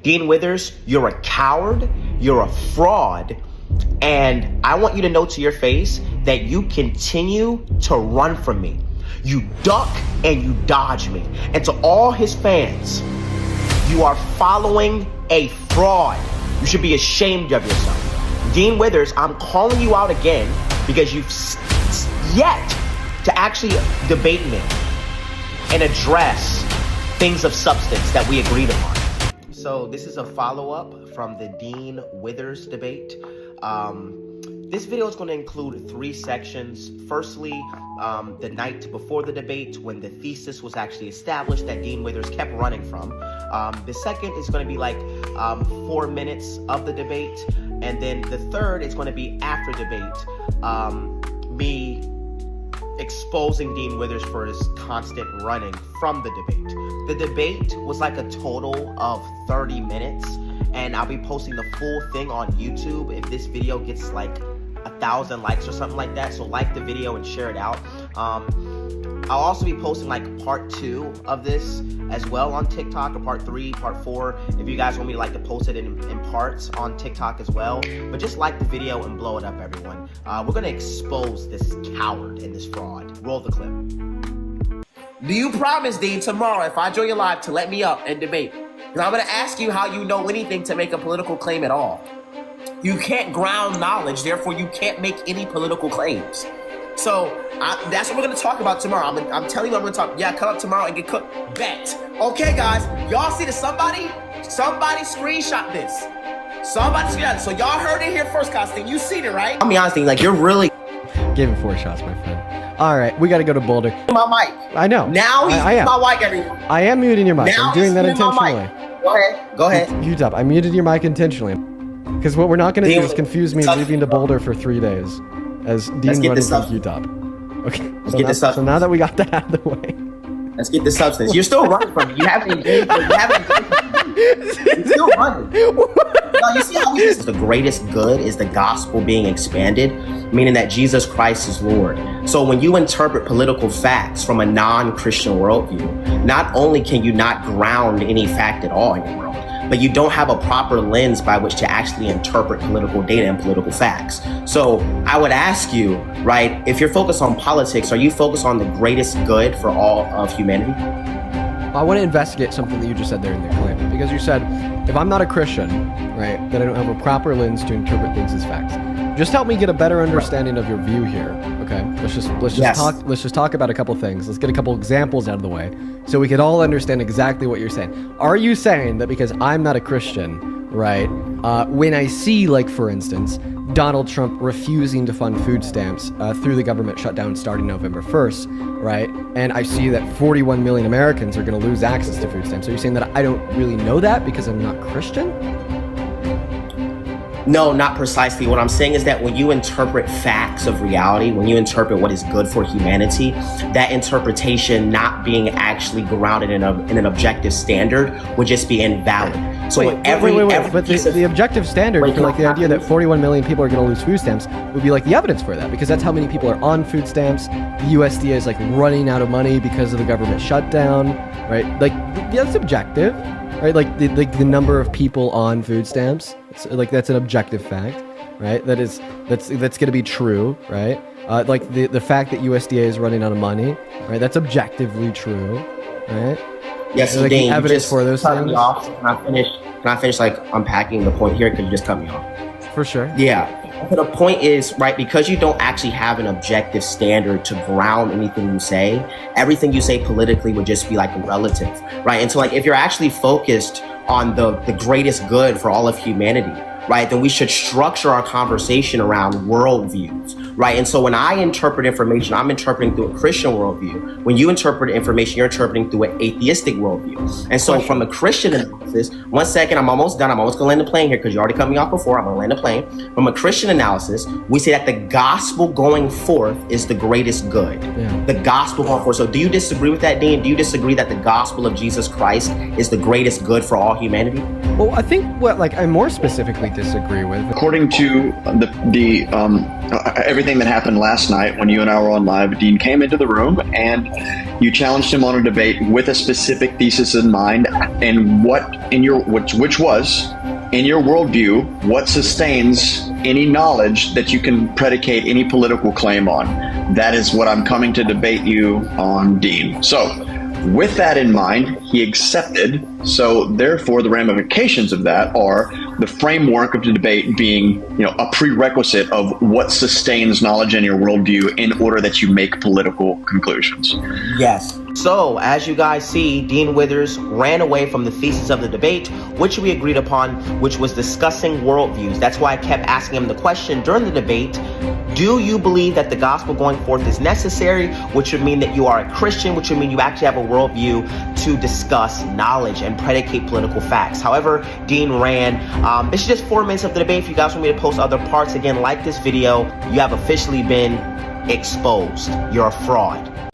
Dean Withers, you're a coward, you're a fraud, and I want you to know to your face that you continue to run from me. You duck and you dodge me. And to all his fans, you are following a fraud. You should be ashamed of yourself. Dean Withers, I'm calling you out again because you've yet to actually debate me and address things of substance that we agreed upon. So this is a follow-up from the Dean Withers debate. This video is going to include 3 sections. Firstly, the night before the debate, when the thesis was actually established that Dean Withers kept running from. The second is going to be like 4 minutes of the debate. And then the third is going to be after debate, me exposing Dean Withers for his constant running from the debate. The debate was like a total of 30 minutes, and I'll be posting the full thing on YouTube if this video gets like 1,000 likes or something like that. So like the video and share it out. I'll also be posting like part 2 of this as well on TikTok, or part 3, part 4, if you guys want me to like to post it in parts on TikTok as well. But just like the video and blow it up, everyone. We're gonna expose this coward and this fraud. Roll the clip. Do you promise, Dean, tomorrow if I join your live to let me up and debate? Because I'm gonna ask you how you know anything to make a political claim at all. You can't ground knowledge, therefore you can't make any political claims. So that's what we're gonna talk about tomorrow. I'm telling you I'm gonna talk. Yeah, come up tomorrow and get cooked. Bet. Okay, guys, y'all see this? Somebody screenshot this. Somebody screenshot it. So y'all heard it here first, Costin. You seen it, right? I'll be honest, like you're really gave him 4 shots, my friend. All right, we got to go to Boulder. My mic. I know. Now he's my mic, everyone. I am muting your mic. Now I'm doing that intentionally. Go ahead. Go ahead. Mute up. I muted your mic intentionally. Because what we're not going to do is confuse me leaving to Boulder for 3 days as Dean running from Utah. Okay. Let's get this up. So now that we got that out of the way. Let's get the substance. You're still running from it. You haven't engaged. You're still running. Now, you see how this is the greatest good is the gospel being expanded, meaning that Jesus Christ is Lord. So when you interpret political facts from a non-Christian worldview, not only can you not ground any fact at all in your world, but you don't have a proper lens by which to actually interpret political data and political facts. So I would ask you, right, if you're focused on politics, are you focused on the greatest good for all of humanity? I want to investigate something that you just said there in the clip, because you said, if I'm not a Christian, right, then I don't have a proper lens to interpret things as facts. Just help me get a better understanding of your view here, okay? Let's just talk about a couple things. Let's get a couple examples out of the way so we can all understand exactly what you're saying. Are you saying that because I'm not a Christian, right, when I see, like, for instance, Donald Trump refusing to fund food stamps through the government shutdown starting November 1st, right, and I see that 41 million Americans are going to lose access to food stamps, are you saying that I don't really know that because I'm not Christian? No, not precisely. What I'm saying is that when you interpret facts of reality, when you interpret what is good for humanity, that interpretation not being actually grounded in an objective standard would just be invalid. So but the objective standard for like the idea that 41 million people are going to lose food stamps would be like the evidence for that, because that's how many people are on food stamps. The USDA is like running out of money because of the government shutdown, right? Like that's objective, right? Like the number of people on food stamps. Like that's an objective fact, right? That's going to be true, right? Like the fact that USDA is running out of money, right? That's objectively true, right? Yes, like Dane, the evidence for those things. Me off. Can I finish like unpacking the point here? Because you just cut me off. For sure. Yeah. But the point is, right, because you don't actually have an objective standard to ground anything you say, everything you say politically would just be like relative, right? And so like if you're actually focused on the greatest good for all of humanity, right, then we should structure our conversation around worldviews, right? And so when I interpret information, I'm interpreting through a Christian worldview. When you interpret information, you're interpreting through an atheistic worldview. And so from a Christian analysis, 1 second, I'm almost done. I'm almost gonna land the plane here because you already cut me off before. I'm gonna land the plane. From a Christian analysis, we say that the gospel going forth is the greatest good. Yeah. The gospel going forth. So do you disagree with that, Dean? Do you disagree that the gospel of Jesus Christ is the greatest good for all humanity? Well, I think what like I more specifically disagree with. According to everything that happened last night when you and I were on live, Dean came into the room and you challenged him on a debate with a specific thesis in mind, and which was in your worldview, what sustains any knowledge that you can predicate any political claim on. That is what I'm coming to debate you on, Dean. So with that in mind, he accepted. So therefore, the ramifications of that are the framework of the debate being, a prerequisite of what sustains knowledge in your worldview in order that you make political conclusions. Yes. So, as you guys see, Dean Withers ran away from the thesis of the debate, which we agreed upon, which was discussing worldviews. That's why I kept asking him the question during the debate, do you believe that the gospel going forth is necessary, which would mean that you are a Christian, which would mean you actually have a worldview to discuss knowledge and predicate political facts. However, Dean ran. This is just 4 minutes of the debate. If you guys want me to post other parts, again, like this video, you have officially been exposed. You're a fraud.